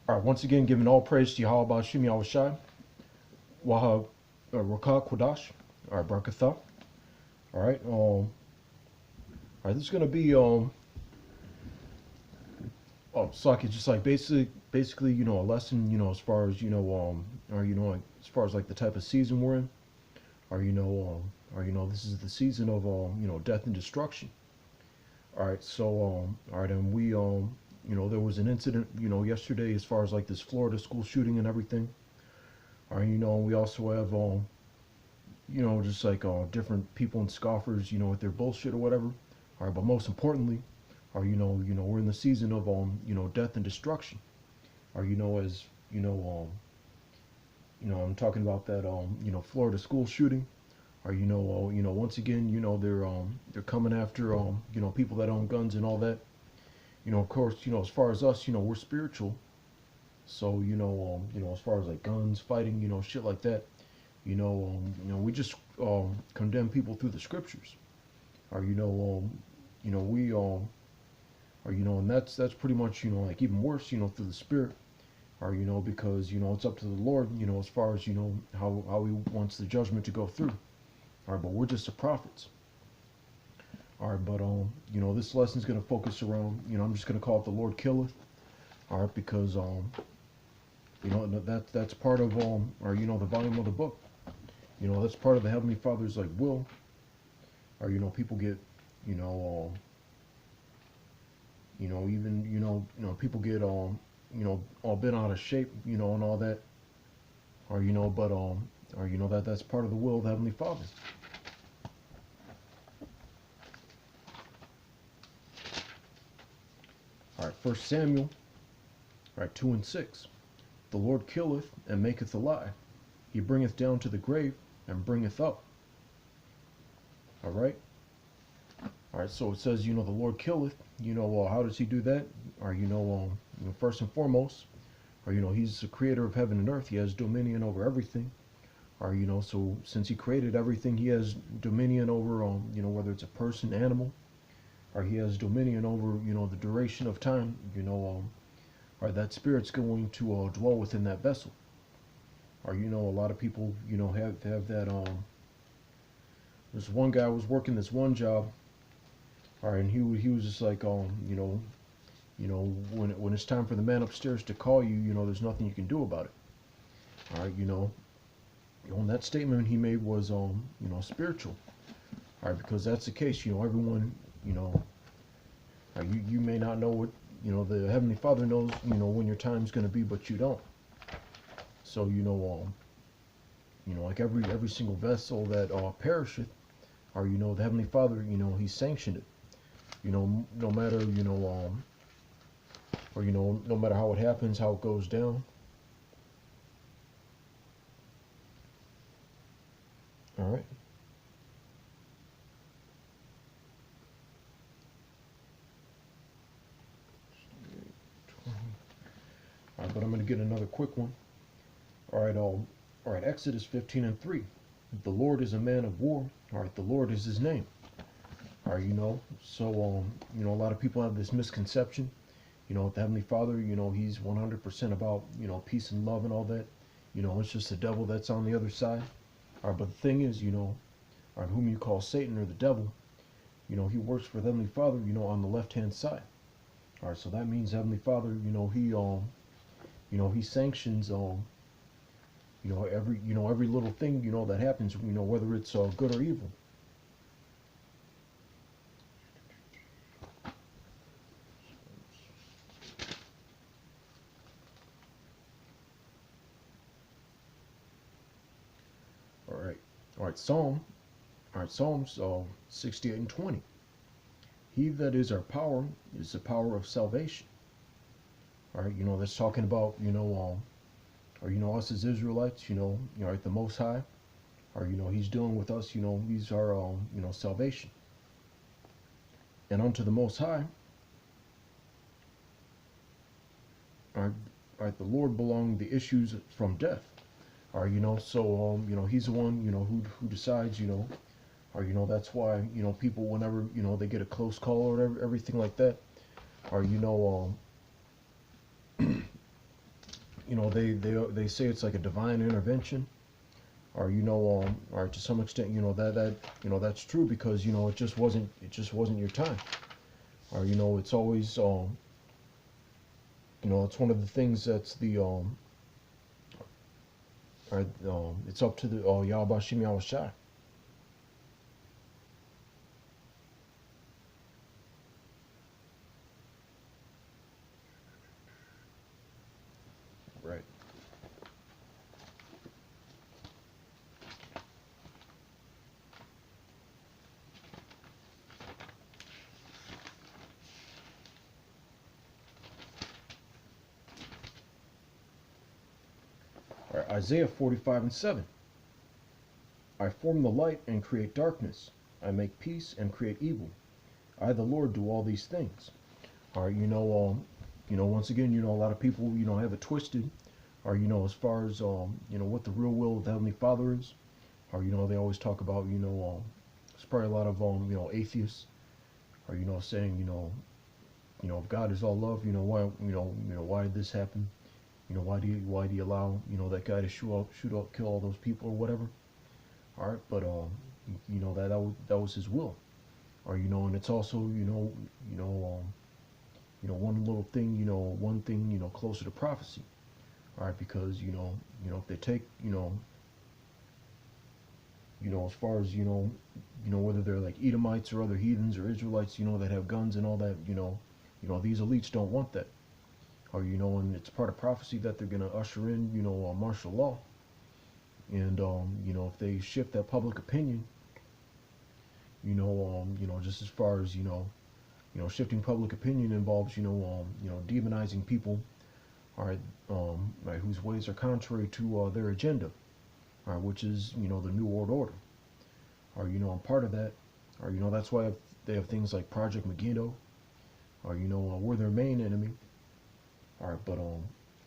All right, once again, giving all praise to Yahweh Bashim Yahushai, Wahab Rakah Kodash, all right, Barakatha. All right, this is gonna be so I could just like basically, a lesson, as far as or like, as far as like the type of season we're in, or this is the season of death and destruction. All right, so all right, and we there was an incident, yesterday as far as like this Florida school shooting and everything. All right, we also have just like different people and scoffers, with their bullshit or whatever. All right, but most importantly, or we're in the season of death and destruction. Or as I'm talking about that Florida school shooting. Or once again, they're coming after people that own guns and all that. Of course, as far as us, we're spiritual. So as far as like guns, fighting, shit like that, we just condemn people through the scriptures. Or we or and that's pretty much like even worse, through the spirit. Or because it's up to the Lord, as far as how He wants the judgment to go through. All right, but we're just the prophets. All right, but this lesson is going to focus around, I'm just going to call it the Lord Killeth. All right, because that's part of or the volume of the book. That's part of the Heavenly Father's like will. Or people get even people get all bent out of shape, and all that. Or but or that's part of the will of the Heavenly Father. All right, 1 Samuel, all right, 2 and 6. The Lord killeth and maketh alive. He bringeth down to the grave and bringeth up. All right. All right, so it says, the Lord killeth. How does He do that? Or first and foremost, or He's the creator of heaven and earth. He has dominion over everything. Or so since He created everything, He has dominion over whether it's a person, animal, or He has dominion over the duration of time. Or that spirit's going to dwell within that vessel. Or a lot of people have that. There's one guy who was working this one job. All right, and he was just like when it's time for the man upstairs to call you, there's nothing you can do about it. All right, and that statement he made was spiritual. All right, because that's the case. Everyone, you may not know what the Heavenly Father knows when your time's going to be, but you don't. So like every single vessel that perisheth, or the Heavenly Father, He sanctioned it. No matter or no matter how it happens, how it goes down. All right. All right, but I'm going to get another quick one. All right, Exodus 15 and 3. The Lord is a man of war. All right, the Lord is His name. All right, so a lot of people have this misconception, with the Heavenly Father, He's 100% about peace and love and all that. It's just the devil that's on the other side. All right, but the thing is, all right, whom you call Satan or the devil, he works for the Heavenly Father, on the left hand side. All right, so that means Heavenly Father, He sanctions every little thing that happens, whether it's good or evil. All right, Psalms 68 and 20. He that is our power is the power of salvation. All right, that's talking about or us as Israelites, right, the Most High, or He's dealing with us, He's our salvation. And unto the Most High, all right, the Lord belong the issues from death. Or so He's the one who decides, or that's why people, whenever they get a close call or whatever, everything like that, or they say it's like a divine intervention, or or to some extent, that's true, because it just wasn't your time, or it's always it's one of the things that's the or it's up to the Yahbashim Yahushai. Right. All right, Isaiah 45:7. I form the light and create darkness. I make peace and create evil. I, the Lord, do all these things. All right, once again, a lot of people, have it twisted, or as far as what the real will of the Heavenly Father is, or they always talk about, there's probably a lot of atheists, or saying, if God is all love, why did this happen? Why do you allow that guy to shoot up, kill all those people or whatever? All right, but that was his will, or and it's also one little thing, one thing closer to prophecy. All right, because if they take as far as whether they're like Edomites or other heathens or Israelites, that have guns and all that, these elites don't want that, or and it's part of prophecy that they're going to usher in martial law, and if they shift that public opinion, just as far as shifting public opinion involves demonizing people, all right, right, whose ways are contrary to their agenda, all right, which is the New World Order, or I'm part of that, or that's why they have things like Project Megiddo, or we're their main enemy, all right, but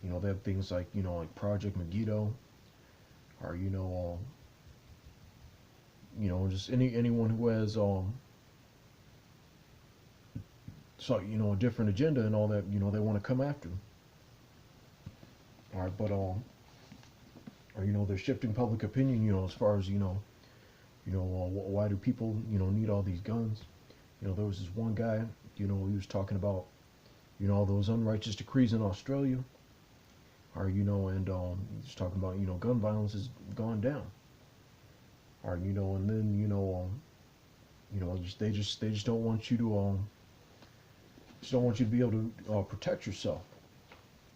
they have things like like Project Megiddo, or just anyone who has so a different agenda and all that, they want to come after. All right, but or they're shifting public opinion, as far as why do people need all these guns? There was this one guy, he was talking about all those unrighteous decrees in Australia, or and he was talking about gun violence has gone down, or and then they just don't want you to be able to protect yourself,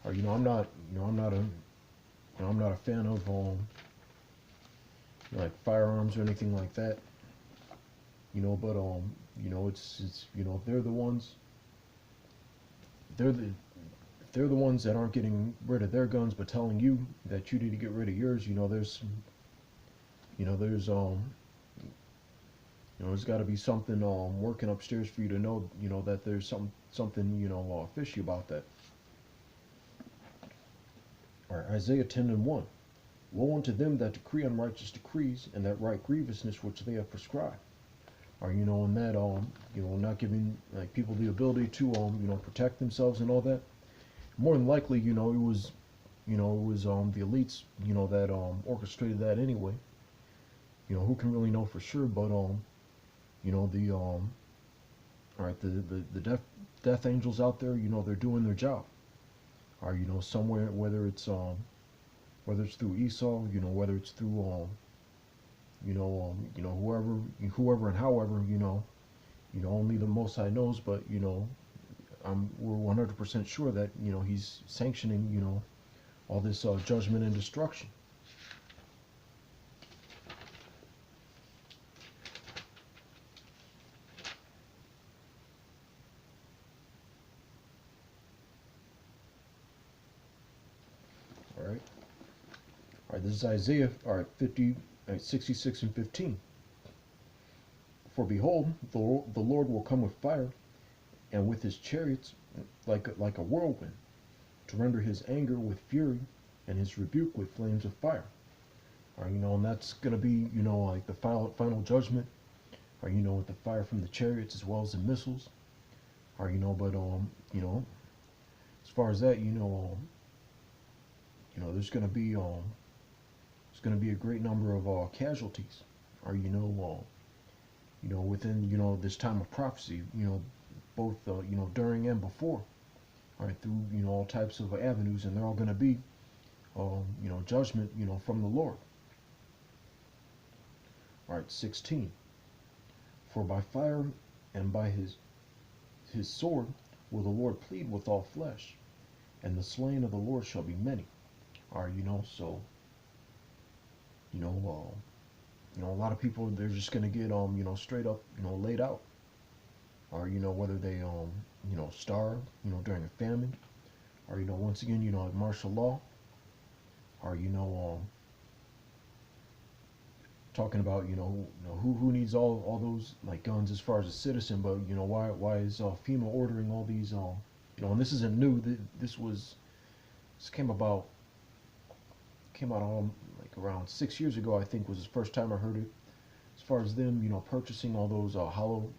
or I'm not a fan of like firearms or anything like that, but it's they're the ones they're the if they're the ones that aren't getting rid of their guns but telling you that you need to get rid of yours, there's got to be something working upstairs for you to know that there's something fishy about that. All right, Isaiah 10:1. Woe unto them that decree unrighteous decrees, and that write grievousness which they have prescribed. Or and that not giving like people the ability to protect themselves and all that. More than likely, it was the elites that orchestrated that anyway. Who can really know for sure? But the all right, the death angels out there, they're doing their job. Or somewhere, whether it's through Esau, whether it's through whoever and however, only the Most High knows. But we're 100% sure that he's sanctioning all this judgment and destruction. All right. All right. This is Isaiah. All right. 66 and 15. For behold, the Lord will come with fire, and with his chariots like a whirlwind, to render his anger with fury, and his rebuke with flames of fire. Or and that's gonna be like the final judgment. Or with the fire from the chariots as well as the missiles. Or but as far as that there's going to be a great number of casualties, or within this time of prophecy, both during and before, all right, through all types of avenues, and they're all going to be judgment from the Lord. All right, 16. For by fire and by his sword will the Lord plead with all flesh, and the slain of the Lord shall be many. All right, so a lot of people, they're just gonna get straight up laid out, or whether they starve during a famine, or once again like martial law, or talking about who needs all those like guns as far as a citizen, but why is FEMA ordering all these and this isn't new. This came out like around 6 years ago, I think was the first time I heard it, as far as them purchasing all those hollow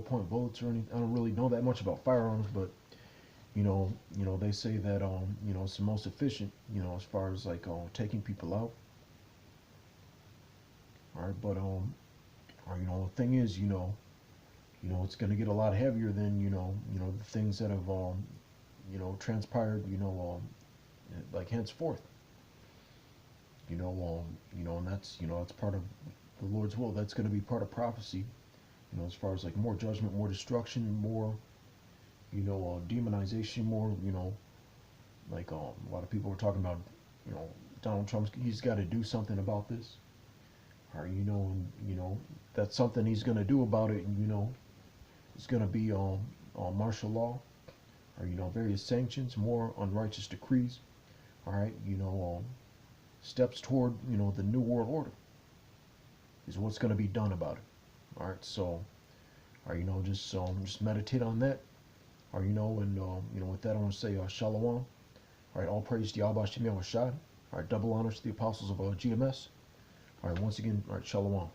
point bullets or anything. I don't really know that much about firearms, but they say that it's the most efficient as far as like taking people out. All right, but the thing is, it's going to get a lot heavier than the things that have transpired like henceforth. And that's part of the Lord's will. That's going to be part of prophecy. As far as like more judgment, more destruction, more demonization, more like a lot of people were talking about Donald Trump. He's got to do something about this, or that's something he's going to do about it, and it's going to be martial law, or various sanctions, more unrighteous decrees. All right, steps toward the new world order is what's going to be done about it. All right, so just meditate on that. Or and with that I want to say shalom. All right, all praise to Yahweh Shem Yahushua. All right, double honors to the apostles of GMS. All right, once again, all right, shalom.